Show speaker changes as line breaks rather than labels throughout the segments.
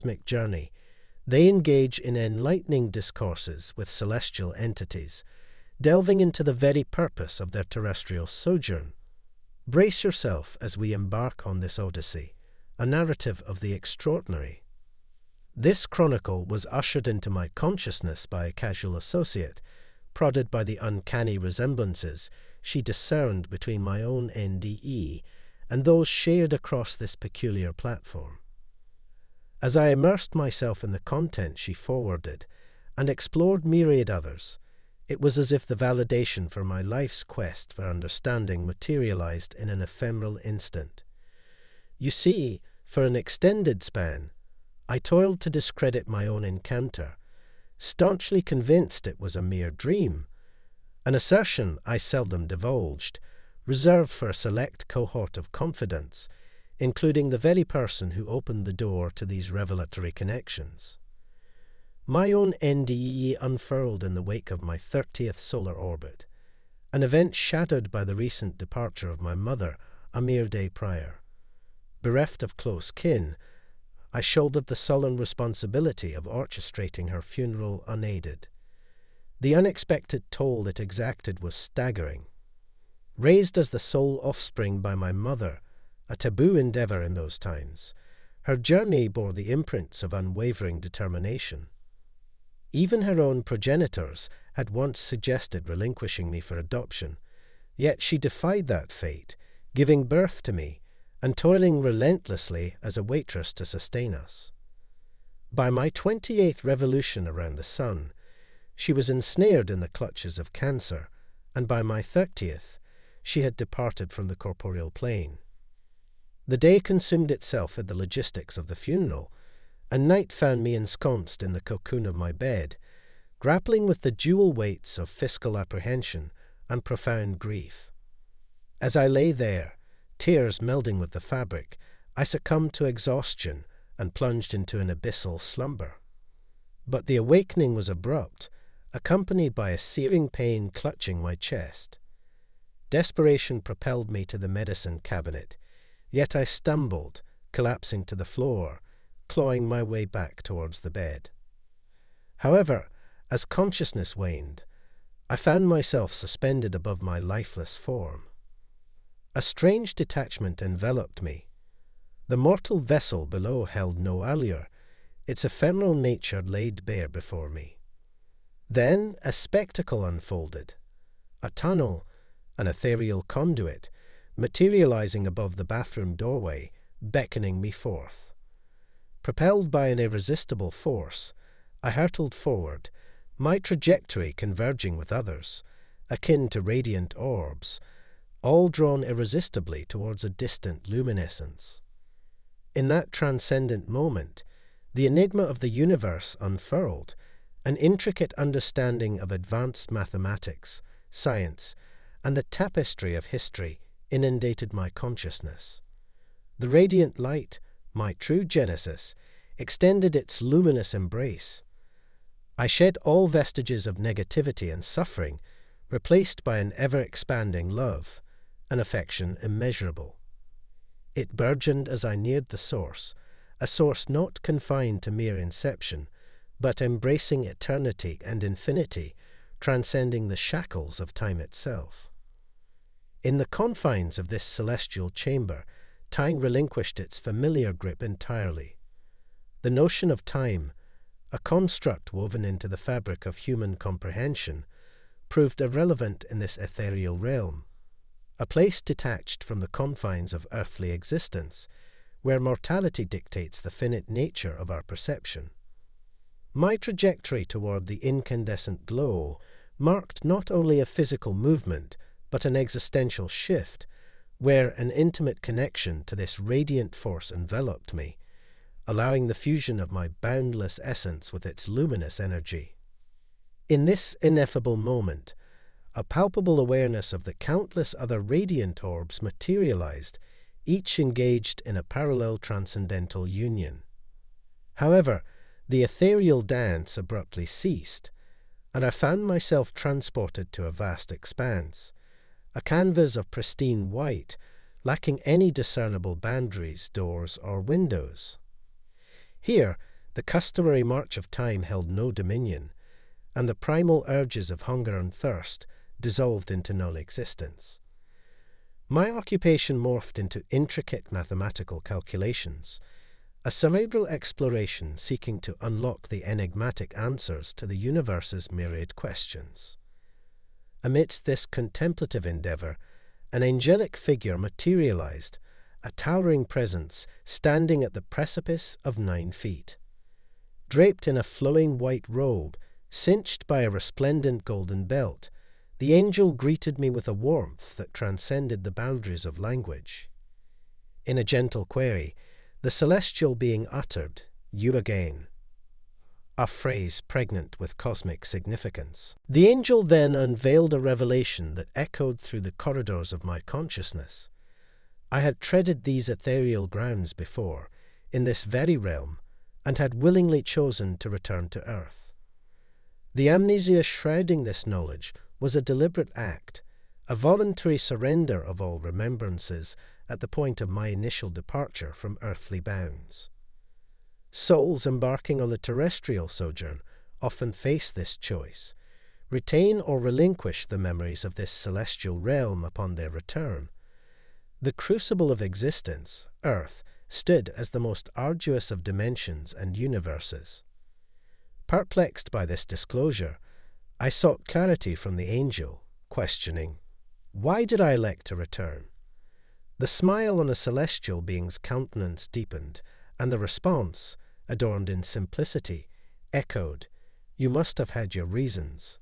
cosmic journey, they engage in enlightening discourses with celestial entities, delving into the very purpose of their terrestrial sojourn. Brace yourself as we embark on this odyssey, a narrative of the extraordinary. This chronicle was ushered into my consciousness by a casual associate, prodded by the uncanny resemblances she discerned between my own NDE and those shared across this peculiar platform. As I immersed myself in the content she forwarded and explored myriad others, it was as if the validation for my life's quest for understanding materialized in an ephemeral instant. You see, for an extended span, I toiled to discredit my own encounter, staunchly convinced it was a mere dream, an assertion I seldom divulged, reserved for a select cohort of confidants, including the very person who opened the door to these revelatory connections. My own NDE unfurled in the wake of my 30th solar orbit, an event shadowed by the recent departure of my mother a mere day prior. Bereft of close kin, I shouldered the sullen responsibility of orchestrating her funeral unaided. The unexpected toll it exacted was staggering. Raised as the sole offspring by my mother, a taboo endeavor in those times, her journey bore the imprints of unwavering determination. Even her own progenitors had once suggested relinquishing me for adoption, yet she defied that fate, giving birth to me and toiling relentlessly as a waitress to sustain us. By my 28th revolution around the sun, she was ensnared in the clutches of cancer, and by my 30th, she had departed from the corporeal plane. The day consumed itself in the logistics of the funeral, and night found me ensconced in the cocoon of my bed, grappling with the dual weights of fiscal apprehension and profound grief. As I lay there, tears melding with the fabric, I succumbed to exhaustion and plunged into an abyssal slumber. But the awakening was abrupt, accompanied by a searing pain clutching my chest. Desperation propelled me to the medicine cabinet, yet I stumbled, collapsing to the floor, clawing my way back towards the bed. However, as consciousness waned, I found myself suspended above my lifeless form. A strange detachment enveloped me. The mortal vessel below held no allure, its ephemeral nature laid bare before me. Then a spectacle unfolded, a tunnel, an ethereal conduit, materializing above the bathroom doorway, beckoning me forth. Propelled by an irresistible force, I hurtled forward, my trajectory converging with others, akin to radiant orbs, all drawn irresistibly towards a distant luminescence. In that transcendent moment, the enigma of the universe unfurled, an intricate understanding of advanced mathematics, science, and the tapestry of history inundated my consciousness. The radiant light, my true genesis, extended its luminous embrace. I shed all vestiges of negativity and suffering, replaced by an ever-expanding love, an affection immeasurable. It burgeoned as I neared the source, a source not confined to mere inception, but embracing eternity and infinity, transcending the shackles of time itself. In the confines of this celestial chamber, time relinquished its familiar grip entirely. The notion of time, a construct woven into the fabric of human comprehension, proved irrelevant in this ethereal realm, a place detached from the confines of earthly existence, where mortality dictates the finite nature of our perception. My trajectory toward the incandescent glow marked not only a physical movement, but an existential shift, where an intimate connection to this radiant force enveloped me, allowing the fusion of my boundless essence with its luminous energy. In this ineffable moment, a palpable awareness of the countless other radiant orbs materialized, each engaged in a parallel transcendental union. However, the ethereal dance abruptly ceased, and I found myself transported to a vast expanse, a canvas of pristine white, lacking any discernible boundaries, doors, or windows. Here, The customary march of time held no dominion, and the primal urges of hunger and thirst dissolved into non-existence. My occupation morphed into intricate mathematical calculations, a cerebral exploration seeking to unlock the enigmatic answers to the universe's myriad questions. Amidst this contemplative endeavor, an angelic figure materialized, a towering presence standing at the precipice of 9 feet. Draped in a flowing white robe, cinched by a resplendent golden belt, the angel greeted me with a warmth that transcended the boundaries of language. In a gentle query, the celestial being uttered, "You again," a phrase pregnant with cosmic significance. The angel then unveiled a revelation that echoed through the corridors of my consciousness. I had treaded these ethereal grounds before, in this very realm, and had willingly chosen to return to earth. The amnesia shrouding this knowledge was a deliberate act, a voluntary surrender of all remembrances at the point of my initial departure from earthly bounds. Souls embarking on the terrestrial sojourn often face this choice: retain or relinquish the memories of this celestial realm upon their return. The crucible of existence, Earth, stood as the most arduous of dimensions and universes. Perplexed by this disclosure, I sought clarity from the angel, questioning, why did I elect to return? The smile on the celestial being's countenance deepened, and the response, adorned in simplicity, echoed, "You must have had your reasons."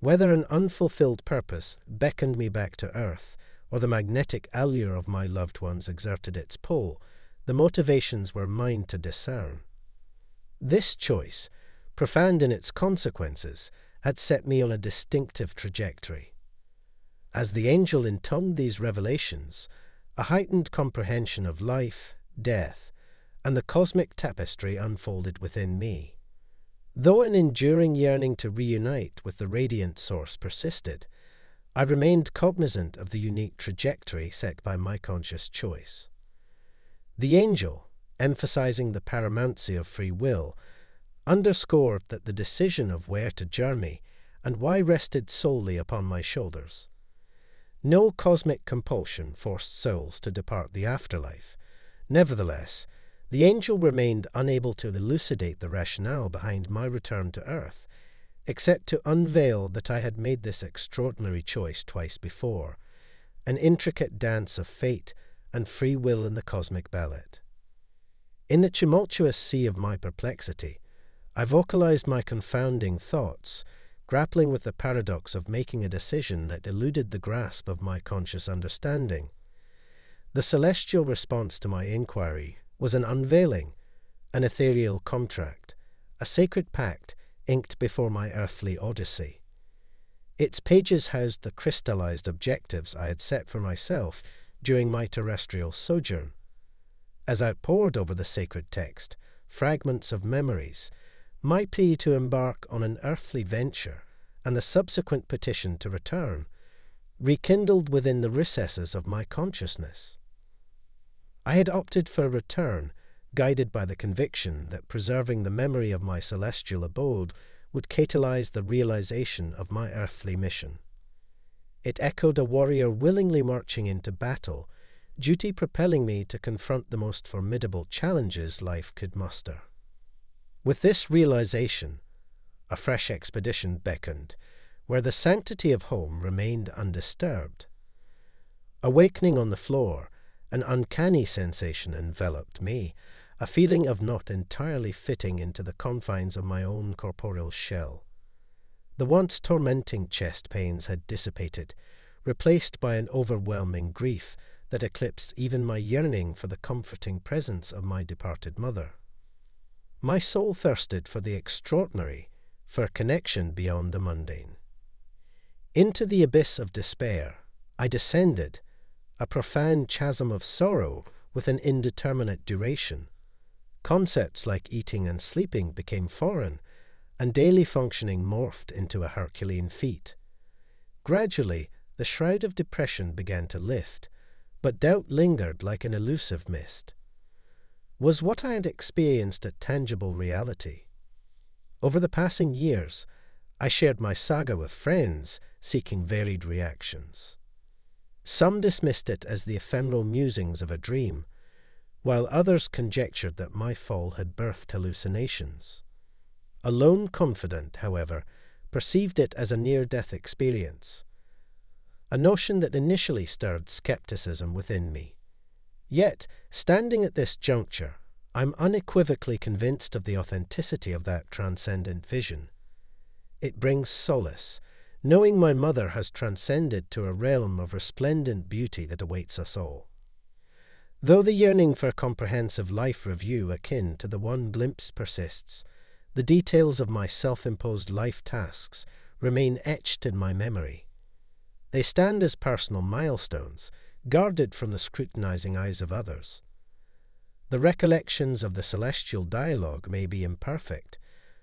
Whether an unfulfilled purpose beckoned me back to earth, or the magnetic allure of my loved ones exerted its pull, the motivations were mine to discern. This choice, profound in its consequences, had set me on a distinctive trajectory. As the angel intoned these revelations, a heightened comprehension of life, death, and the cosmic tapestry unfolded within me. Though an enduring yearning to reunite with the radiant source persisted, I remained cognizant of the unique trajectory set by my conscious choice. The angel, emphasizing the paramountcy of free will, underscored that the decision of where to journey and why rested solely upon my shoulders. No cosmic compulsion forced souls to depart the afterlife. Nevertheless, the angel remained unable to elucidate the rationale behind my return to earth, except to unveil that I had made this extraordinary choice twice before, an intricate dance of fate and free will in the cosmic ballet. In the tumultuous sea of my perplexity, I vocalized my confounding thoughts, grappling with the paradox of making a decision that eluded the grasp of my conscious understanding. The celestial response to my inquiry was an unveiling, an ethereal contract, a sacred pact inked before my earthly odyssey. Its pages housed the crystallized objectives I had set for myself during my terrestrial sojourn. As I pored over the sacred text, fragments of memories, my plea to embark on an earthly venture and the subsequent petition to return rekindled within the recesses of my consciousness. I had opted for a return, guided by the conviction that preserving the memory of my celestial abode would catalyze the realization of my earthly mission. It echoed a warrior willingly marching into battle, duty propelling me to confront the most formidable challenges life could muster. With this realization, a fresh expedition beckoned, where the sanctity of home remained undisturbed. Awakening on the floor, an uncanny sensation enveloped me, a feeling of not entirely fitting into the confines of my own corporeal shell. The once tormenting chest pains had dissipated, replaced by an overwhelming grief that eclipsed even my yearning for the comforting presence of my departed mother. My soul thirsted for the extraordinary, for a connection beyond the mundane. Into the abyss of despair I descended, a profound chasm of sorrow with an indeterminate duration. Concepts like eating and sleeping became foreign, and daily functioning morphed into a Herculean feat. Gradually, the shroud of depression began to lift, but doubt lingered like an elusive mist. Was what I had experienced a tangible reality? Over the passing years, I shared my saga with friends, seeking varied reactions. Some dismissed it as the ephemeral musings of a dream, while others conjectured that my fall had birthed hallucinations. A lone confidant, however, perceived it as a near-death experience, a notion that initially stirred skepticism within me. Yet, standing at this juncture, I'm unequivocally convinced of the authenticity of that transcendent vision. It brings solace, knowing my mother has transcended to a realm of resplendent beauty that awaits us all. Though the yearning for comprehensive life review akin to the one glimpse persists, the details of my self-imposed life tasks remain etched in my memory. They stand as personal milestones, guarded from the scrutinizing eyes of others. The recollections of the celestial dialogue may be imperfect,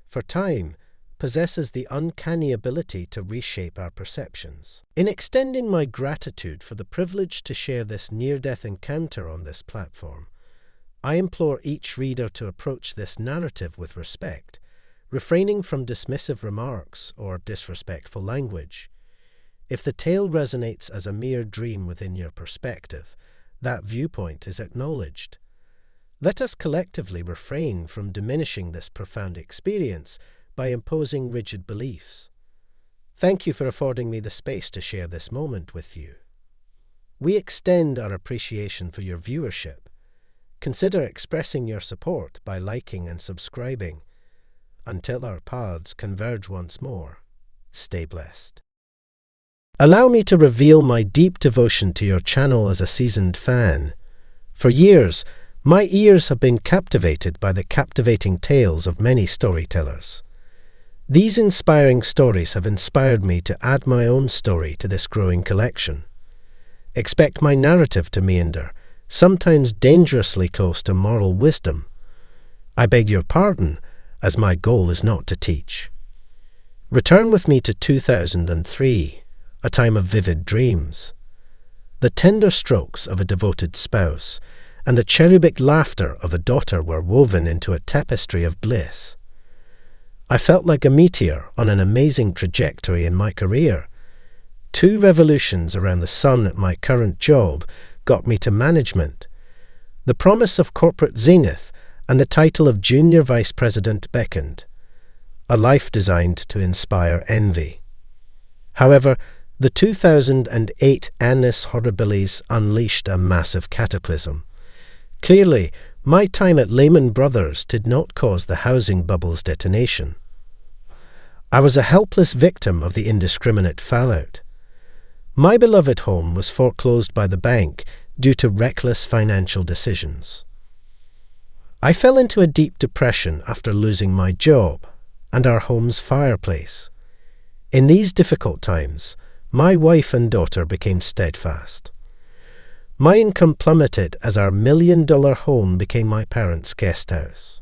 for time possesses the uncanny ability to reshape our perceptions. In extending my gratitude for the privilege to share this near-death encounter on this platform, I implore each reader to approach this narrative with respect, refraining from dismissive remarks or disrespectful language. If the tale resonates as a mere dream within your perspective, that viewpoint is acknowledged. Let us collectively refrain from diminishing this profound experience by imposing rigid beliefs. Thank you for affording me the space to share this moment with you. We extend our appreciation for your viewership. Consider expressing your support by liking and subscribing. Until our paths converge once more, stay blessed. Allow me to reveal my deep devotion to your channel as a seasoned fan. For years, my ears have been captivated by the captivating tales of many storytellers. These inspiring stories have inspired me to add my own story to this growing collection. Expect my narrative to meander, sometimes dangerously close to moral wisdom. I beg your pardon, as my goal is not to teach. Return with me to 2003, a time of vivid dreams. The tender strokes of a devoted spouse and the cherubic laughter of a daughter were woven into a tapestry of bliss. I felt like a meteor on an amazing trajectory in my career. 2 revolutions around the sun at my current job got me to management. The promise of corporate zenith and the title of junior vice president beckoned. A life designed to inspire envy. However, the 2008 Annus Horribilis unleashed a massive cataclysm. Clearly, my time at Lehman Brothers did not cause the housing bubble's detonation. I was a helpless victim of the indiscriminate fallout. My beloved home was foreclosed by the bank due to reckless financial decisions. I fell into a deep depression after losing my job and our home's fireplace. In these difficult times, my wife and daughter became steadfast. My income plummeted as our $1 million home became my parents' guest house.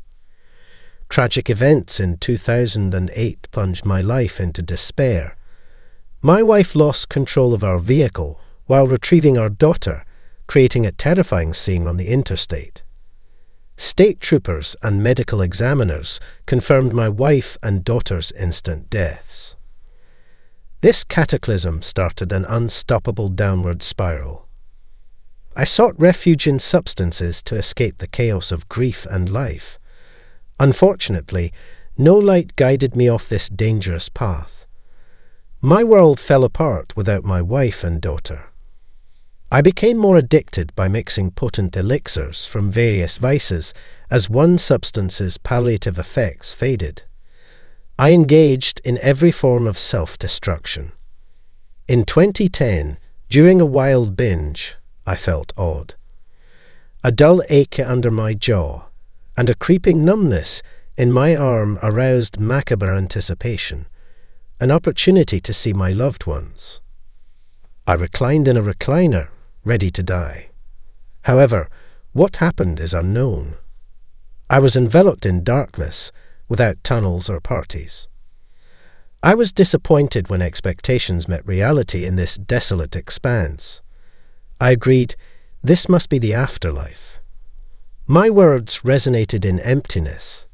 Tragic events in 2008 plunged my life into despair. My wife lost control of our vehicle while retrieving our daughter, creating a terrifying scene on the interstate. State troopers and medical examiners confirmed my wife and daughter's instant deaths. This cataclysm started an unstoppable downward spiral. I sought refuge in substances to escape the chaos of grief and life. Unfortunately, no light guided me off this dangerous path. My world fell apart without my wife and daughter. I became more addicted by mixing potent elixirs from various vices as one substance's palliative effects faded. I engaged in every form of self-destruction. In 2010, during a wild binge, I felt odd. A dull ache under my jaw and a creeping numbness in my arm aroused macabre anticipation, an opportunity to see my loved ones. I reclined in a recliner, ready to die. However, what happened is unknown. I was enveloped in darkness, without tunnels or parties. I was disappointed when expectations met reality in this desolate expanse. I agreed, this must be the afterlife. My words resonated in emptiness.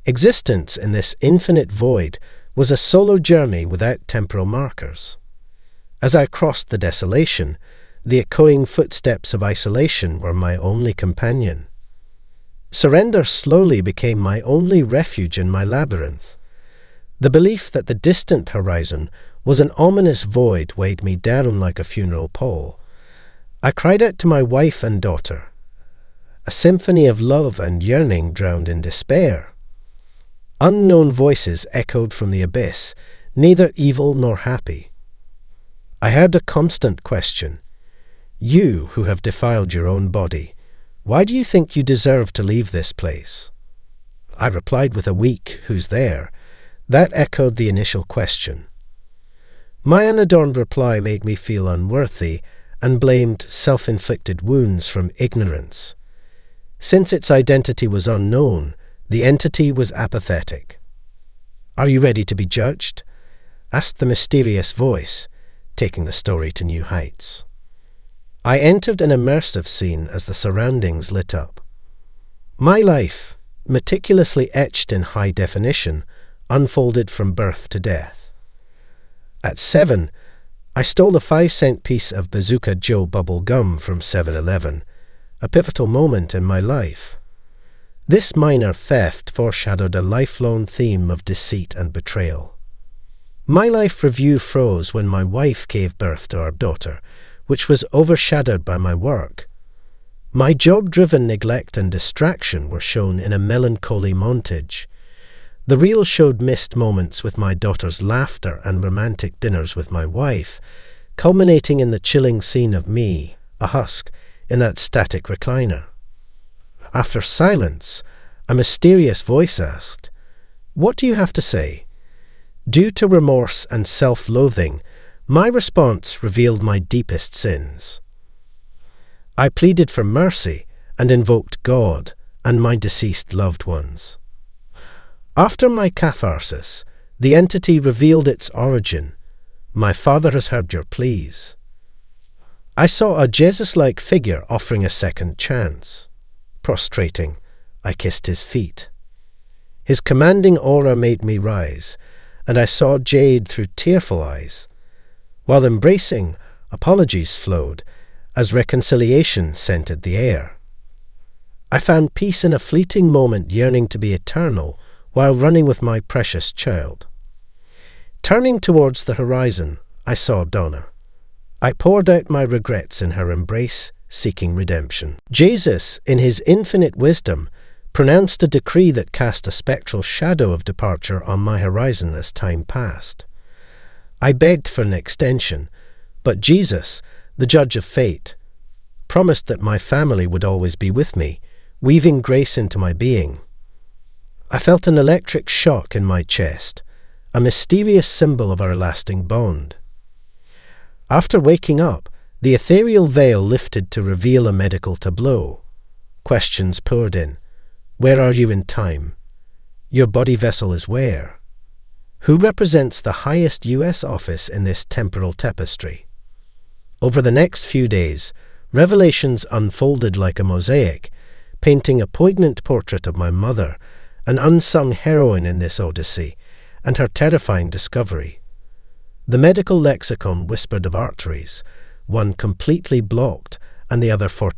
Existence in this infinite void was a solo journey without temporal markers. As I crossed the desolation, the echoing footsteps of isolation were my only companion. Surrender slowly became my only refuge in my labyrinth. The belief that the distant horizon was an ominous void weighed me down like a funeral pall. I cried out to my wife and daughter, a symphony of love and yearning drowned in despair. Unknown voices echoed from the abyss, neither evil nor happy. I heard a constant question. You who have defiled your own body, why do you think you deserve to leave this place? I replied with a weak, who's there? That echoed the initial question. My unadorned reply made me feel unworthy and blamed self-inflicted wounds from ignorance. Since its identity was unknown, the entity was apathetic. Are you ready to be judged? Asked the mysterious voice, taking the story to new heights. I entered an immersive scene as the surroundings lit up. My life, meticulously etched in high definition, unfolded from birth to death. At 7, I stole a 5-cent piece of Bazooka Joe bubble gum from 7-Eleven, a pivotal moment in my life. This minor theft foreshadowed a lifelong theme of deceit and betrayal. My life review froze when my wife gave birth to our daughter, which was overshadowed by my work. My job-driven neglect and distraction were shown in a melancholy montage. The reel showed missed moments with my daughter's laughter and romantic dinners with my wife, culminating in the chilling scene of me, a husk, in that static recliner. After silence, a mysterious voice asked, "What do you have to say?" Due to remorse and self-loathing, my response revealed my deepest sins. I pleaded for mercy and invoked God and my deceased loved ones. After my catharsis, the entity revealed its origin. My Father has heard your pleas. I saw a Jesus-like figure offering a second chance. Prostrating, I kissed his feet. His commanding aura made me rise, and I saw jade through tearful eyes. While embracing, apologies flowed, as reconciliation scented the air. I found peace in a fleeting moment, yearning to be eternal, while running with my precious child. Turning towards the horizon, I saw Donna. I poured out my regrets in her embrace, seeking redemption. Jesus, in his infinite wisdom, pronounced a decree that cast a spectral shadow of departure on my horizon as time passed. I begged for an extension, but Jesus, the judge of fate, promised that my family would always be with me, weaving grace into my being. I felt an electric shock in my chest, a mysterious symbol of our lasting bond. After waking up, the ethereal veil lifted to reveal a medical tableau. Questions poured in. Where are you in time? Your body vessel is where? Who represents the highest U.S. office in this temporal tapestry? Over the next few days, revelations unfolded like a mosaic, painting a poignant portrait of my mother, an unsung heroine in this odyssey, and her terrifying discovery. The medical lexicon whispered of arteries, one completely blocked and the other 40